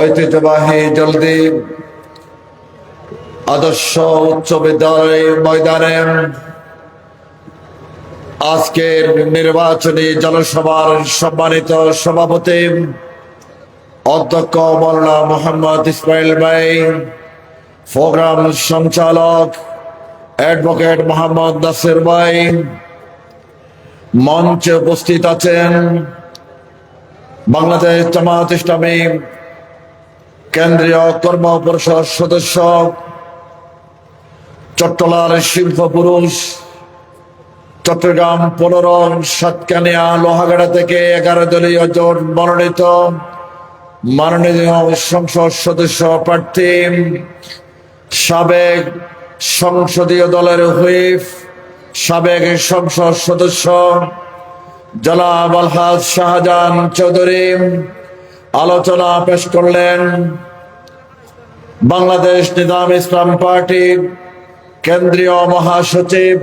ঐতিহ্যবাহী জলদি আদর্শ উচ্চ বিদ্যালয় ময়দানে আজকের নির্বাচনী জনসভার সম্মানিত সভাপতি অধ্যক্ষ মাওলানা মোহাম্মদ ইসমাইল ভাই, প্রোগ্রাম সঞ্চালক অ্যাডভোকেট মোহাম্মদ নাসির ভাই, মঞ্চে উপস্থিত আছেন বাংলাদেশ জামায়াত ইসলামী কেন্দ্রীয় কর্ম পরিষদ সদস্য, চট্টলার শিল্প পুরুষ, চট্টগ্রাম 15 সাতকানিয়া লোহাগাড়া থেকে 11 দলীয় জোট মনোনীত মাননীয় সংসদ সদস্য প্রার্থী, সাবেক সংসদীয় দলের হুইপ, সাবেক সংসদ সদস্য জনাব আলহাজ শাহজাহান চৌধুরী আলোচনা পেশ করলেন। বাংলাদেশ নিজাম ইসলাম পার্টির কেন্দ্রীয় মহাসচিব,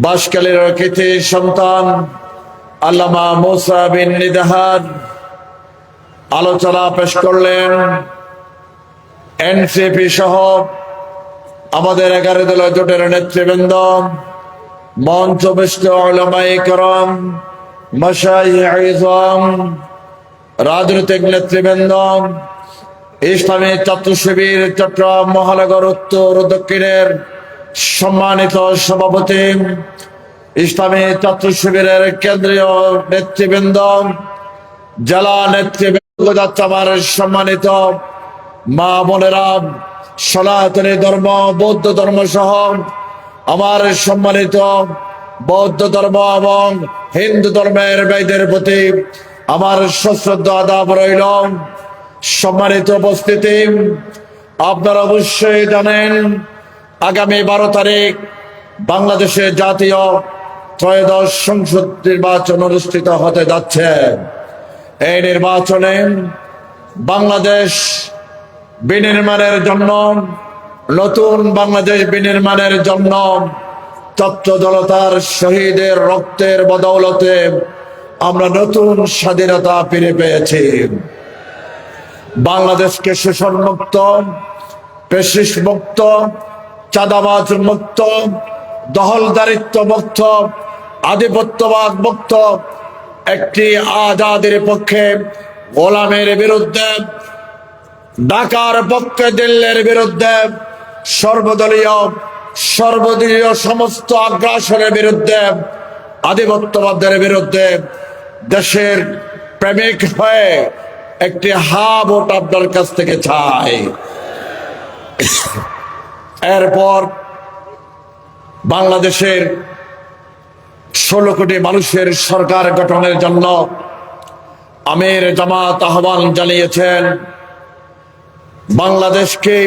বাঁশখালীর কৃতি সন্তান আল্লামা মুসা বিন নিদাহার আলোচনা পেশ করলেন। এনসিপি সহ আমাদের 11 দলীয় জোটের নেতৃবৃন্দ, মঞ্চবিষ্ট উলামায়ে কেরাম, মাশায়েখ ইজম, রাজনৈতিক নেতৃবৃন্দ, ইসলামী ছাত্র শিবির চট্টগ্রাম মহানগর উত্তর ও দক্ষিণের সম্মানিত সভাপতি, ইসলামী ছাত্র শিবিরের কেন্দ্রীয় নেতৃবৃন্দ, জেলা নেতৃবৃন্দ, আমার সম্মানিত মা বোনেরা, সনাতনী ধর্ম, বৌদ্ধ ধর্ম সহ আমার সম্মানিত বৌদ্ধ ধর্ম এবং হিন্দু ধর্মের ভাইদের প্রতি আমার সশ্রদ্ধ আদাব রইল। সম্মানিত উপস্থিতি, আপনারা অবশ্যই জানেন আগামী 12 তারিখ বাংলাদেশের জাতীয় ত্রয়োদশ সংসদ নির্বাচন অনুষ্ঠিত হতে যাচ্ছে। এই নির্বাচনে বাংলাদেশ বিনির্মাণের জন্য, নতুন বাংলাদেশ বিনির্মাণের জন্য ছাত্র জনতার শহীদের রক্তের বদৌলতে আমরা নতুন স্বাধীনতা ফিরে পেয়েছি। বাংলাদেশকে শোষণ মুক্ত, পেশিস মুক্ত, চাঁদাবাজ মুক্ত, দখলদারিত্ব মুক্ত, আধিপত্যবাদ মুক্ত একটি আজাদের পক্ষে, গোলামের বিরুদ্ধে, ঢাকার পক্ষে, দিল্লির বিরুদ্ধে, সর্বদলীয় সমস্ত আগ্রাসনের বিরুদ্ধে, আধিপত্যবাদের বিরুদ্ধে দেশের প্রেমিক হয়ে একটি ভোট আপনার কাছ থেকে চাই। এরপর বাংলাদেশের 16 কোটি মানুষের সরকার গঠনের জন্য আমির জামাত আহ্বান জানিয়েছেন। বাংলাদেশকে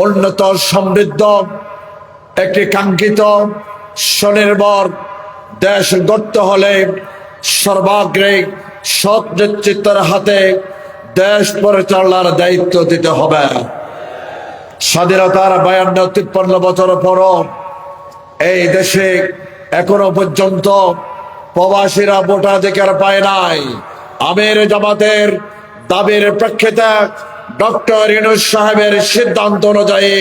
উন্নত, সমৃদ্ধ, একটি কাঙ্ক্ষিত স্বনির্ভর দেশ গড়তে হলে সর্বাগ্রে সৎ নেতৃত্বের হাতে দেশ পরিচালনার দায়িত্ব দিতে হবে। স্বাধীনতার 52-53 বছর পরও এই দেশে এখনো পর্যন্ত প্রবাসীরা ভোটাধিকার পায় নাই। আমির জামাতের দাবির প্রেক্ষিতে ডক্টর ইউনূস সাহেবের সিদ্ধান্ত অনুযায়ী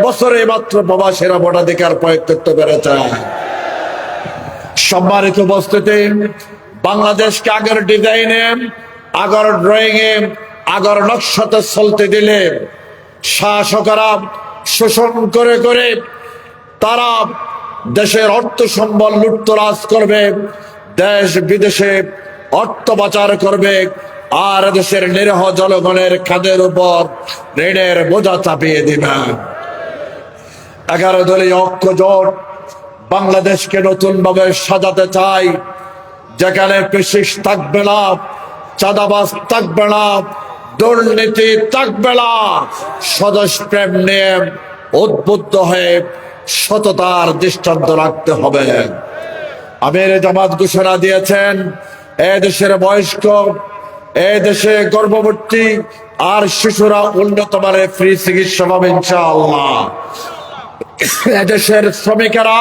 বছরে মাত্র প্রবাসীরা ভোটাধিকার প্রয়োগ করতে পেরেছে। সম্মানিত উপস্থিতি, বাংলাদেশকে আগের ডিজাইনে, আগের ড্রয়িংয়ে, আগের নকশাতে চলতে দিলে শাসকরা শোষণ করে করে তারা দেশের অর্থ সম্বল লুটতরাজ করবে, দেশ বিদেশে অর্থ পাচার করবে, আর দেশের নিরীহ জনগণের কাঁধের উপর ঋণের বোঝা চাপিয়ে দিবে। 11 দলীয় ঐক্য জোট বাংলাদেশকে নতুন ভাবে সাজাতে চাই, যেখানে পেশিস থাকবে না, চাঁদাবাজ থাকবে না, দুর্নীতি থাকবে না, স্বদেশ প্রেম নিয়ে উদ্বুদ্ধ হয়ে সততার দৃষ্টান্ত রাখতে হবে। আমির জামাত ঘোষণা দিয়েছেন এদেশের বয়স্ক, এদেশে গর্ভবতী আর শিশুরা উন্নত মানের ফ্রি চিকিৎসা পাবে ইনশাআল্লাহ। এদেশের শ্রমিকেরা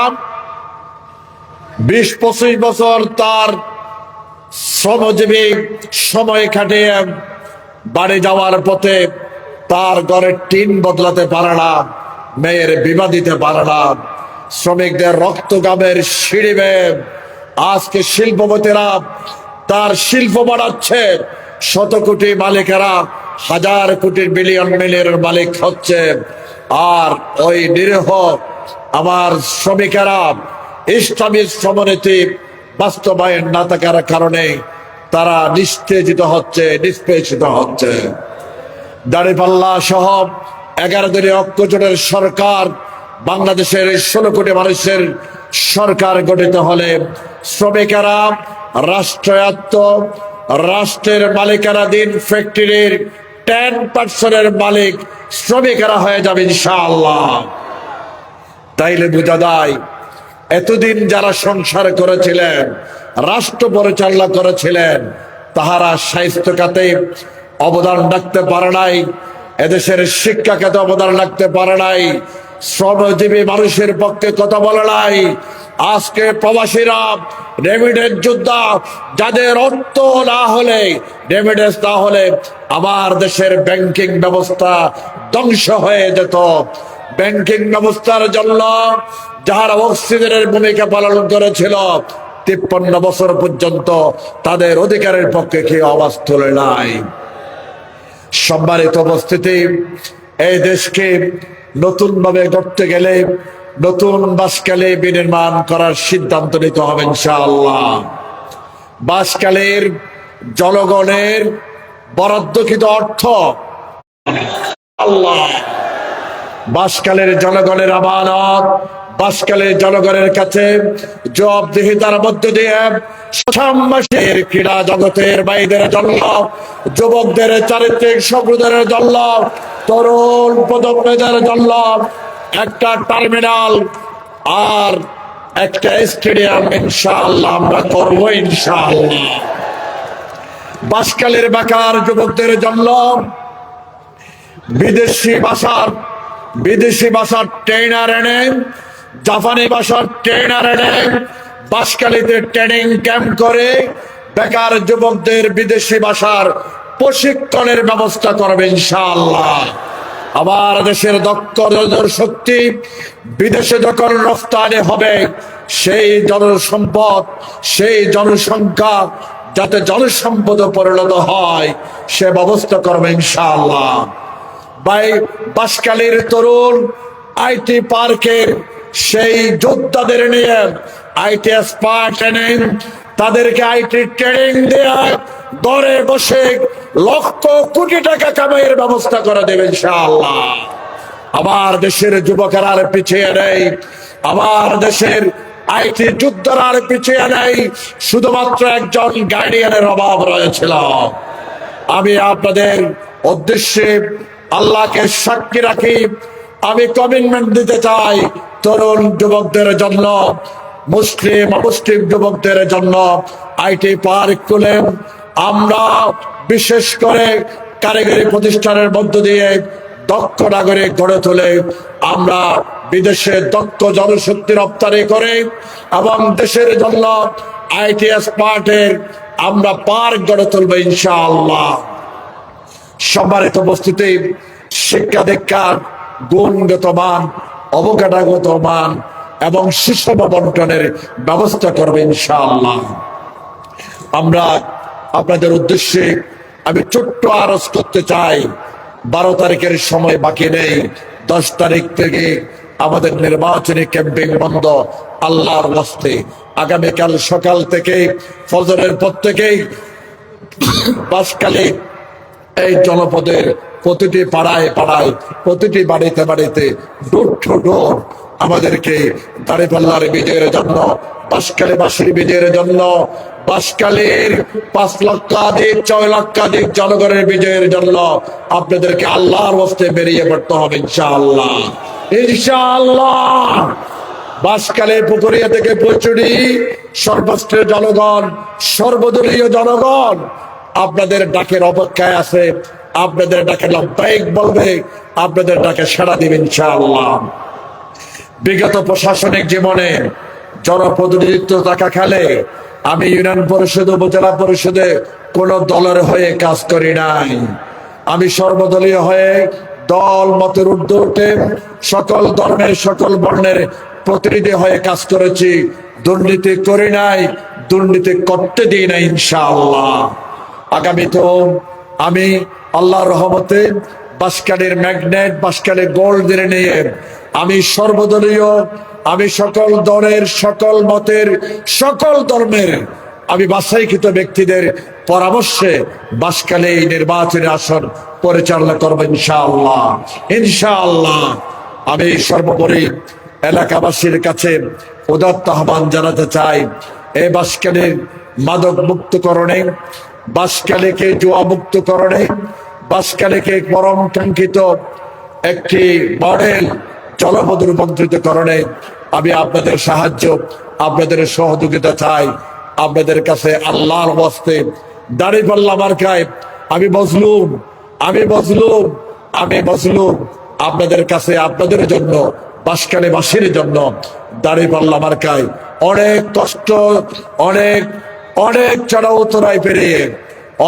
20-25 বছর তার শ্রমজীবী সময় কাটিয়ে বাড়ি যাওয়ার পথে তার ঘরের টিন বদলাতে পারে না, মেয়ের বিবাহ দিতে পারে না, শ্রমিকদের রক্ত গামের সিঁড়ি বেয়ে আজকে শিল্পপতিরা তার শিল্প বাড়াচ্ছে, শত কোটি মালিকেরা হাজার কোটি বিলিয়ন মিলিয়নের মালিক হচ্ছে, আর ওই নিরীহ আমার শ্রমিকেরা ইসলামী শ্রমনীতি বাস্তবায়ন না থাকার কারণে তারা নিষ্পেষিত হচ্ছে। দাঁড়িপাল্লা সহ 11 দলীয় ঐক্যজোটের সরকার, বাংলাদেশের 16 কোটি মানুষের সরকার গঠিত হলে শ্রমিকেরা রাষ্ট্রায়ত্ত, রাষ্ট্রের মালিকানাধীন ফ্যাক্টরির 10% মালিক শ্রমিকেরা হয়ে যাবে ইনশাআল্লাহ। তাইলে বোঝা যায় এতদিন যারা সংসার করেছিলেন, রাষ্ট্র পরিচালনা করেছিলেন, তাহারা স্বাস্থ্য খাতে অবদান রাখতে পারে নাই, এদেশের শিক্ষা খাতে অবদান রাখতে পারে নাই, শ্রমজীবী মানুষের পক্ষে কথা বলে নাই। আজকে প্রবাসীরা রেমিডেন্স যোদ্ধা, যাদের অর্থ না হলে, রেমিডেন্স না হলে আমার দেশের ব্যাংকিং ব্যবস্থা ধ্বংস হয়ে যেত। ব্যাংকিং ব্যবস্থার জন্য যারা অক্সিজেনের ভূমিকা পালন করেছিল 53 বছর পর্যন্ত তাদের অধিকারের পক্ষে কেউ আওয়াজ তোলে নাই। সম্মানিত উপস্থিতি, এই দেশকে নতুন ভাবে গড়তে গেলে নতুন বাসখালী বিনির্মাণ করার সিদ্ধান্ত নিতে হবে ইনশাআল্লাহ। বাসখালীর জনগণের বরাদ্দকৃত অর্থ আল্লাহ, বাসখালীর জনগণের আমানত, বাসখালীর জনগণের কাছে জবাবদিহিতার মধ্য দিয়ে মাসের ক্রীড়া জগতের বাইদের জন্য, যুবকদের চারিত্রিক সম্প্রদায়ের জন্য, তরুণ প্রজন্মের জন্য একটা টার্মিনাল আর একটা স্টেডিয়াম ইনশাআল্লাহ আমরা করব ইনশাআল্লাহ। বাসখালীর বেকার যুবকদের জন্য বিদেশি ভাষার ট্রেনার এনে, জাপানি ভাষার ট্রেনার এনে বাসখালীতে ট্রেনিং ক্যাম্প করে বেকার যুবকদের বিদেশি ভাষার প্রশিক্ষণের ব্যবস্থা করবে ইনশাআল্লাহ। আবার দেশের দক্ষ জনশক্তি বিদেশে যখন রফতানি হবে, সেই জনসম্পদ, সেই জনসংখ্যা যাতে জনসম্পদে পরিণত হয় সে ব্যবস্থা করবে ইনশাআল্লাহ। বাসখালীর তরুণ আইটি পার্কের সেই যোদ্ধাদের নিয়ে আইটি এক্সপার্ট এনে তাদেরকে আইটি ট্রেনিং দেয়া, ঘরে বসে লক্ষ কোটি টাকা কামাইয়ের ব্যবস্থা করে দেবে ইনশাআল্লাহ। আমার দেশের যুবকেরা আর পিছিয়ে নেই, আমার দেশের আইটি যোদ্ধারা আর পিছিয়ে নেই, শুধুমাত্র একজন গার্ডিয়ানের অভাব রয়েছিল। আমি আপনাদের উদ্দেশ্যে আল্লাহকে সাক্ষী রাখি, আমি কমিটমেন্ট দিতে চাই, তরুণ যুবকদের জন্য, মুসলিম যুবকদের জন্য আইটি পার্ক খুলেন। আমরা বিশেষ করে কারিগরি প্রতিষ্ঠানের মধ্য দিয়ে দক্ষ নাগরিক গড়ে তুলে আমরা বিদেশে দক্ষ জনশক্তি রপ্তানি করে এবং দেশের জন্য আইটি এক্সপার্টের আমরা পার্ক গড়ে তুলবো ইনশাআল্লাহ। সম্মানিত উপস্থিতি, শিক্ষা দীক্ষার গুণগত মান, অবকাঠামোগত মান এবং সুষম বন্টনের ব্যবস্থা করবে ইনশাআল্লাহ। আমরা আপনাদের উদ্দেশ্যে আমি ছোট্ট আরজ করতে চাই, 12 তারিখের সময় বাকি নেই, 10 তারিখ থেকে আমাদের নির্বাচনী ক্যাম্পেইন বন্ধ। আল্লাহর ওয়াস্তে আগামীকাল সকাল থেকে ফজরের পর থেকেই বাসখালী এই জনপদের প্রতিটি পাড়ায় পাড়ায়, প্রতিটি বাড়িতে বাড়িতে, ডোর টু ডোর আমাদেরকে দাঁড়িপাল্লার বিজয়ের জন্য, বাসখালীবাসীর বিজয়ের জন্য, বাসখালীর 5 লক্ষাধিক 6 লক্ষাধিক জনগণের বিজয়ের জন্য আপনাদেরকে আল্লাহর ওয়াস্তে বেরিয়ে পড়তে হবে ইনশাআল্লাহ। ইনশাআল্লাহ বাসখালী পুকুরিয়া থেকে প্রচুরি সর্বস্তরের জনগণ, সর্বদলীয় জনগণ আপনাদের ডাকের অপেক্ষায় আছে, আপনাদের ডাকে লব্বাইক বলবে, আপনাদের ডাকে সাড়া দিবেন ইনশাআল্লাহ। বিগত প্রশাসনিক জীবনে জনপ্রতিনিধিত্ব থাকা খেলে আমি ইউনিয়ন পরিষদ, উপজেলা পরিষদে কোন দলের হয়ে কাজ করি নাই। আমি সর্বদলীয় হয়ে দল মতের ঊর্ধ্বে উঠে সকল ধর্মের সকল বর্ণের প্রতিনিধি হয়ে কাজ করেছি। দুর্নীতি করি নাই, দুর্নীতি করতে দিই না ইনশাআল্লাহ। আগামী তো আমি আল্লাহর রহমতে বাঁশখালীর ম্যাগনেট, বাঁশখালী গোল্ড নিয়ে আমি সর্বদলীয়, আমি সকল দলের সকল মতের সকল ধর্মের আমি বাছাইকৃত ব্যক্তিদের পরামর্শে বাঁশখালী নির্বাচনী আসন পরিচালনা করবো ইনশাআল্লাহ। ইনশাআল্লাহ আমি সর্বোপরি এলাকাবাসীর কাছে উদাত্ত আহ্বান জানাতে চাই, এই বাঁশখালীর মাদক মুক্তকরণে, বাঁশখালীকে জুয়া মুক্তকরণে, বাঁশখালীকে পরম কাঙ্ক্ষিত একটি মডেল জনপদ রূপান্তরিত করণে আমি আপনাদের সাহায্য, আপনাদের সহযোগিতা চাই। আপনাদের কাছে আল্লাহর ওয়াস্তে দাঁড়িপাল্লা মার্কায় আমি মজলুম, আমি মজলুম, আমি মজলুম। আপনাদের কাছে আপনাদের জন্য, বাঁশখালীবাসীর জন্য দাঁড়িপাল্লা মার্কায় অনেক কষ্ট, অনেক অনেক চড়াও উতরাই পেরিয়ে,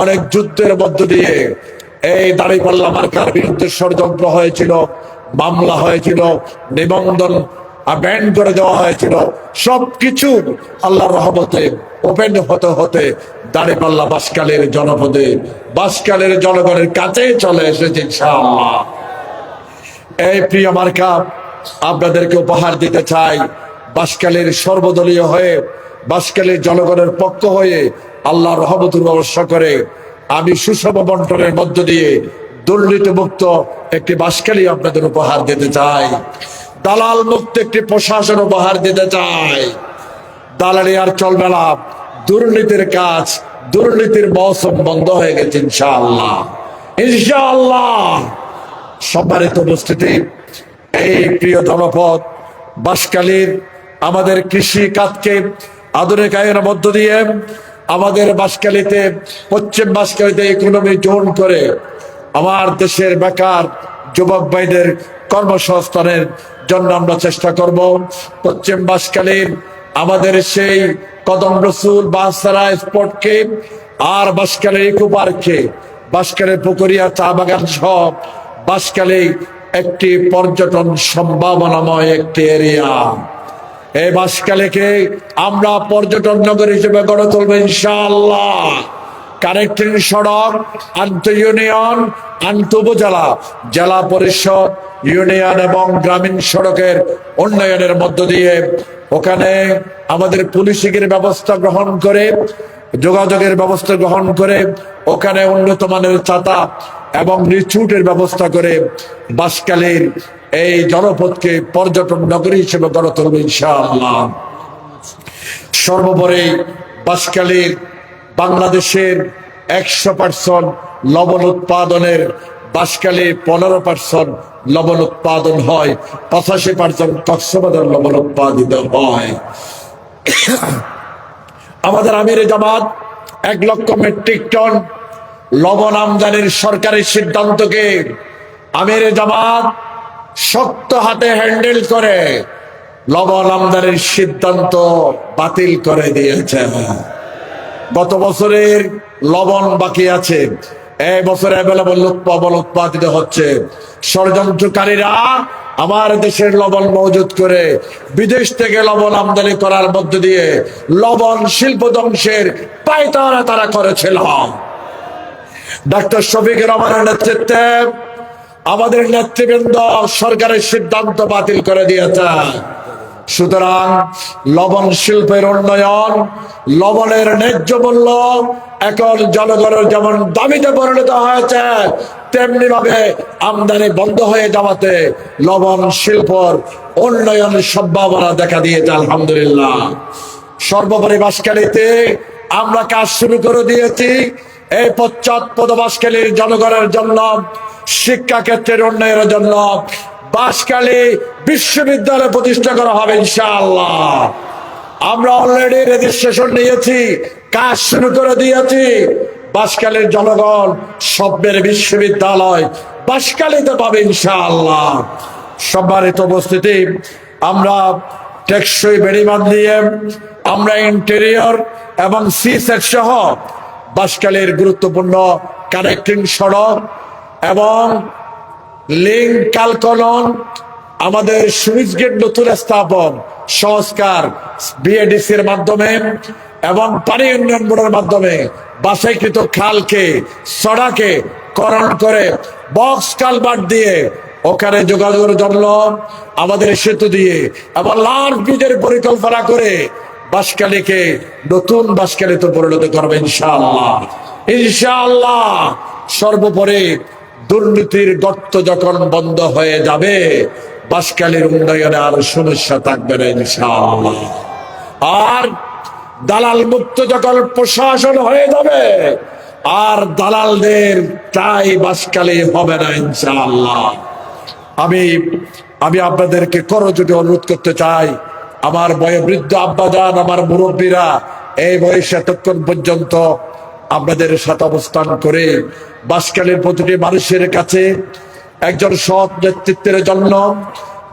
অনেক যুদ্ধের মধ্য দিয়ে এই দাঁড়িপাল্লা মার্কার বিরুদ্ধে ষড়যন্ত্র হয়েছিল, মামলা হয়েছিল, নিবন্ধন ব্যান করে দেওয়া হয়েছিল। সবকিছু আল্লাহর রহমতে ওপেন হতে হতে দাঁড়িপাল্লা বাঁশখালীর জনপদে, বাঁশখালীর জনগণের কাছে চলে এসেছে ইনশাআল্লাহ। এই প্রিয় মার্কা আপনাদেরকে উপহার দিতে চাই। বাঁশখালীর সর্বদলীয় হয়ে, বাঁশখালীর জনগণের পক্ষ হয়ে আল্লাহর রহমতের ব্যবস্থা করে আমি সুষম বন্টনের মধ্য দিয়ে দুর্নীতি মুক্ত একটি বাঁশখালী আপনাদের উপহার দিতে চাই। দালাল মুক্ত একটি প্রশাসন উপহার দিতে চাই। দালালি আর চলবে না, দুর্নীতির কাজ, দুর্নীতির মৌসুম বন্ধ হয়ে গেছে ইনশাআল্লাহ। ইনশাআল্লাহ সম্মানিত উপস্থিতি, এই প্রিয় জনপদ বাঁশখালীর আমাদের কৃষি খাতকে আধুনিকায়নের মধ্য দিয়ে আমাদের বাঁশখালীতে, পশ্চিম বাঁশখালীতে ইকোনমি জোন করে আমার দেশের বেকার যুবক ভাইদের কর্মসংস্থানের জন্য আমরা চেষ্টা করব। পশ্চিম বাঁশখালীর আমাদের সেই কদম রসুল বাঁশতলা স্পটকে আর বাঁশখালীর ইকো পার্ককে, বাঁশখালীর পুকুরিয়া চা বাগান সহ বাঁশখালী একটি পর্যটন সম্ভাবনাময় একটি এরিয়া। এই বাঁশখালীকে আমরা পর্যটন নগর হিসেবে গড়ে তুলব ইনশাআল্লাহ। কানেক্টিং সড়ক, আন্ত ইউনিয়ন, আন্ত উপজেলা, জেলা পরিষদ, ইউনিয়ন এবং গ্রামীণ সড়কের উন্নয়নের মধ্য দিয়ে ওখানে আমাদের পুলিশিংয়ের ব্যবস্থা গ্রহণ করে, যোগাযোগের ব্যবস্থা গ্রহণ করে, ওখানে উন্নত মানের ছাতা এবং রিচুটের ব্যবস্থা করে বাঁশখালীর এই জনপদকে পর্যটন নগরী হিসেবে গড়ে তুলবে ইনশাআল্লাহ। সর্বোপরি বাঁশখালীর বাংলাদেশের 100% লবণ উৎপাদনের, বাঁশখালীর 15% লবণ উৎপাদন হয়, 85% কক্সবাজার লবণ উৎপাদিত হয়। আমাদের আমিরে জামাত 1 লক্ষ মেট্রিক টন লবণ আমদানির সরকারি সিদ্ধান্তকে আমিরে জামাত শক্ত হাতে হ্যান্ডেল করে লবণ আমদানির সিদ্ধান্ত বাতিল করে দিয়েছে। গত বছরের লবণ বাকি আছে, এই বছর অ্যাভেলেবল লবণ উৎপাদিত হচ্ছে। ষড়যন্ত্রকারীরা আমার দেশের লবণ মজুত করে বিদেশ থেকে লবণ আমদানি করার মধ্য দিয়ে লবণ শিল্প ধ্বংসের পায়তারা তারা করেছিল। ডাক্তার শফিকুর রহমানের নেতৃত্বে আমাদের নেতৃবৃন্দ সরকারের সিদ্ধান্ত বাতিল করে দিয়েছে। সুতরাং লবণ শিল্পের উন্নয়ন, লবণের ন্যায্য মূল্য এখন জনগণের যেমন দাবিতে পরিণত হয়েছে, তেমনি ভাবে আমদানি বন্ধ হয়ে যাওয়াতে লবণ শিল্পর উন্নয়নের সম্ভাবনা দেখা দিয়েছে আলহামদুলিল্লাহ। সর্বোপরি বাঁশখালীতে আমরা কাজ শুরু করে দিয়েছি এই পশ্চাৎপদ বাঁশখালীর জনগণের জন্য, শিক্ষা ক্ষেত্রের উন্নয়নের জন্য বাঁশখালী বিশ্ববিদ্যালয় প্রতিষ্ঠা করা হবে ইনশাআল্লাহ। আমরা অলরেডি রেজিস্ট্রেশন নিয়েছি, কাজ শুরু করে দিয়েছি। বাঁশখালীর জনগণ স্বপ্নের বিশ্ববিদ্যালয় বাঁশখালীতে পাবে ইনশাআল্লাহ। সম্মানিত উপস্থিতি, আমরা টেকসই বেড়িবাঁধ দিয়ে আমরা ইন্টেরিয়র এবং সি সেট সহ বাঁশখালীর গুরুত্বপূর্ণ কানেক্টিং সড়ক এবং লিঙ্ক কালকলন, আমাদের সুইচ গেট নতুন স্থাপন সংস্কার বিএডিসির মাধ্যমে এবং পানি উন্নয়ন বোর্ডের মাধ্যমে বাসাইকৃত খালকে সড়াকে করণ করে বক্স কালভার্ট দিয়ে ওখানে যোগাযোগের জন্য আমাদের সেতু দিয়ে এবং লার্জ ব্রিজের পরিকল্পনা করে বাঁশখালীকে নতুন বাঁশখালীতে পরিণত করবে ইনশাআল্লাহ। ইনশাআল্লাহ সর্বোপরি দুর্নীতির গর্ত যখন বন্ধ হয়ে যাবে, বাঁশখালীর উন্নয়নে আর সমস্যা থাকবে না ইনশাআল্লাহ। আর দালাল মুক্ত যখন প্রশাসন হয়ে যাবে, আর দালালদের তাই বাঁশখালী হবে না ইনশাআল্লাহ। আমি আপনাদেরকে করজোড়ে অনুরোধ করতে চাই, আমার বয়োবৃদ্ধ আব্বাজান, আমার মুরব্বীরা এই বয়সে এতক্ষণ পর্যন্ত আপনাদের সাথে অবস্থান করে বাঁশখালীর প্রতিটি মানুষের কাছে একজন সৎ নেতৃত্বের জন্য,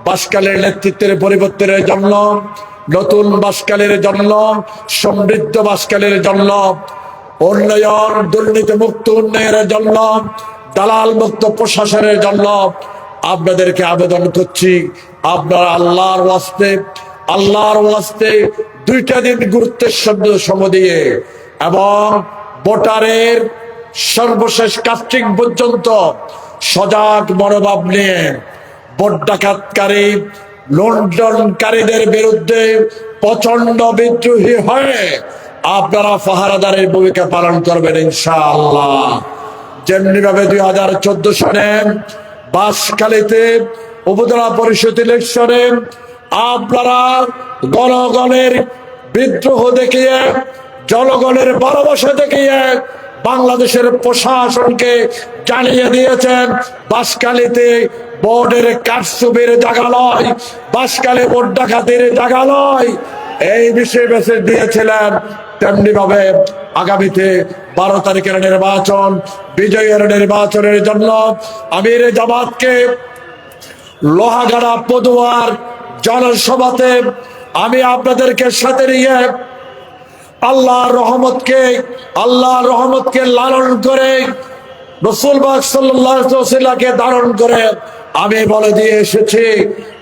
বাঁশখালীর নেতৃত্বের পরিবর্তনের জন্য, নতুন বাঁশখালীর জন্য, সমৃদ্ধ বাঁশখালীর জন্য, উন্নয়ন দুর্নীতি মুক্ত উন্নয়নের জন্য, দালাল মুক্ত প্রশাসনের জন্য আপনাদেরকে আবেদন করছি, আপনারা আল্লাহর ওয়াস্তে 2টা দিন গুরুত্বের সঙ্গে সময় দিয়ে এবং ভোটারের সর্বশেষ কাস্টিং পর্যন্ত সজাগ মনোভাব নিয়ে ভোট ডাকাতকারী লন্ডনকারীদের বিরুদ্ধে প্রচন্ড বিদ্রোহী হয়ে আপনারা পাহারাদারের ভূমিকা পালন করবেন ইনশাআল্লাহ। যেমনি ভাবে 2014 সালে বাঁশখালীতে উপজেলা পরিষদ ইলেকশনে আপনারা গণগণের বিদ্রোহ দেখিয়ে, জনগণের ভালোবাসা দেখিয়ে বাংলাদেশের প্রশাসনকে জানিয়ে দিয়েছেন বাঁশখালীতে ভোটের কারচুপির জায়গা নয়, বাঁশখালী ভোট ডাকাতির জায়গা নয়, এই বিষয়ে মেসেজ দিয়েছিলেন। তেমনি ভাবে আগামীতে 12 তারিখের নির্বাচন, বিজয়ের নির্বাচনের জন্য আমির জামাতকে লোহাগাড়া পদুয়ার জনসভাতে আমি আপনাদেরকে সাথে নিয়ে আল্লাহর রহমতকে লালন করে, রাসূল পাক সাল্লাল্লাহু আলাইহি ওয়াসাল্লামকে ধারণ করে আমি বলে দিয়ে এসেছি,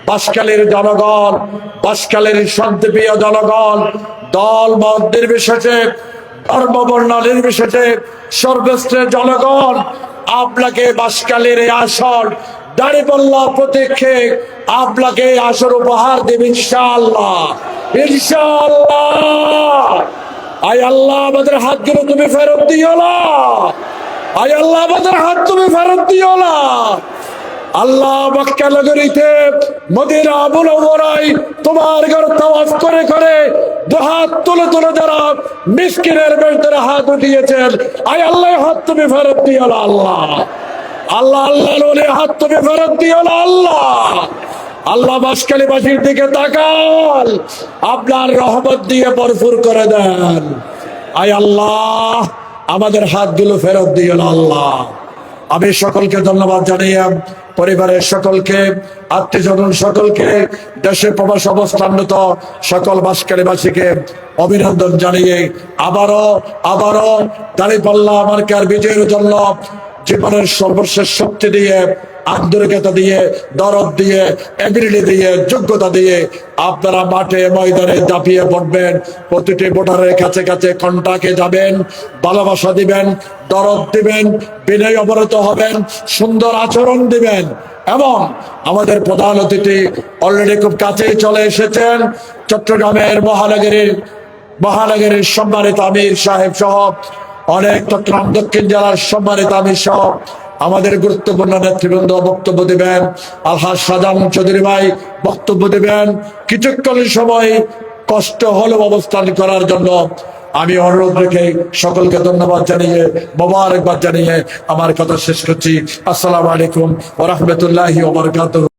বাঁশখালীর জনগণ, বাঁশখালীর শান্তিপ্রিয় জনগণ, দল মত নির্বিশেষে, ধর্ম বর্ণ নির্বিশেষে সর্বশ্রেষ্ঠ জনগণ আপনাকে বাঁশখালীর এই আসন দাঁড়িপাল্লা প্রতীক্ষে আপনাকে আসর উপহার দেবে ইনশাআল্লাহ। ইনশাআল্লাহ। আয় আল্লাহ আমাদের হাতগুলো তুমি ফেরত দিও না, আয় আল্লাহ আমাদের হাত তুমি ফেরত দিও না। আল্লাহ মক্কা নগরীতে মদিনা মুনাওয়ারায় তোমার ঘর তাওয়াফ করে করে দুহাত তুলে তুলে যারা মিসকিনের বেশে হাত উঠিয়েছেন, আয় আল্লাহ হাত তুমি ফেরত দিও না আল্লাহ। আল্লাহ আল্লাহ হাত তুমি ফেরত দিও না আল্লাহ। আল্লাহ বাঁশখালীবাসীর দিকে তাকান, আপনার রহমত দিয়ে ভরপুর করে দেন। আয় আল্লাহ আমাদের হাতগুলো ফেরত দিও না আল্লাহ। আমি সকলকে ধন্যবাদ জানিয়ে, পরিবারের সকলকে, আত্মীয়স্বজন সকলকে, দেশে প্রবাস অবস্থানরত সকল বাঁশখালীবাসীকে অভিনন্দন জানিয়ে আবারও দাঁড়িপাল্লা মার্কার বিজয়ের জন্য জীবনের সর্বশেষ শক্তি দিয়ে, আন্তরিকতা দিয়ে, দরদ দিয়ে, এবিলিটি দিয়ে, যোগ্যতা দিয়ে আপনারা মাঠে ময়দানে ঝাঁপিয়ে পড়বেন। প্রতিটি ভোটারের কাছে কাছে কন্টাকে যাবেন, ভালোবাসা দিবেন, দরদ দিবেন, বিনয় অবরত হবেন, সুন্দর আচরণ দিবেন। এবং আমাদের প্রধান অতিথি অলরেডি খুব কাছেই চলে এসেছেন, চট্টগ্রামের মহানগরীর সম্মানিত আমির সাহেব সহ অনেক চট্টগ্রাম দক্ষিণ জেলার সম্মানিত আমির সহ আমাদের গুরুত্বপূর্ণ নেতৃবৃন্দ বক্তব্য দিবেন। আলহাজ শাহজাহান চৌধুরী ভাই বক্তব্য দিবেন। কিছুক্ষণ সময় কষ্ট হলেও অবস্থান করার জন্য আমি অনুরোধ রেখে সকলকে ধন্যবাদ জানিয়ে, মোবারকবাদ জানিয়ে আমার কথা শেষ করছি। আসসালামু আলাইকুম ওয়া রাহমাতুল্লাহি ওয়া বারাকাতুহু।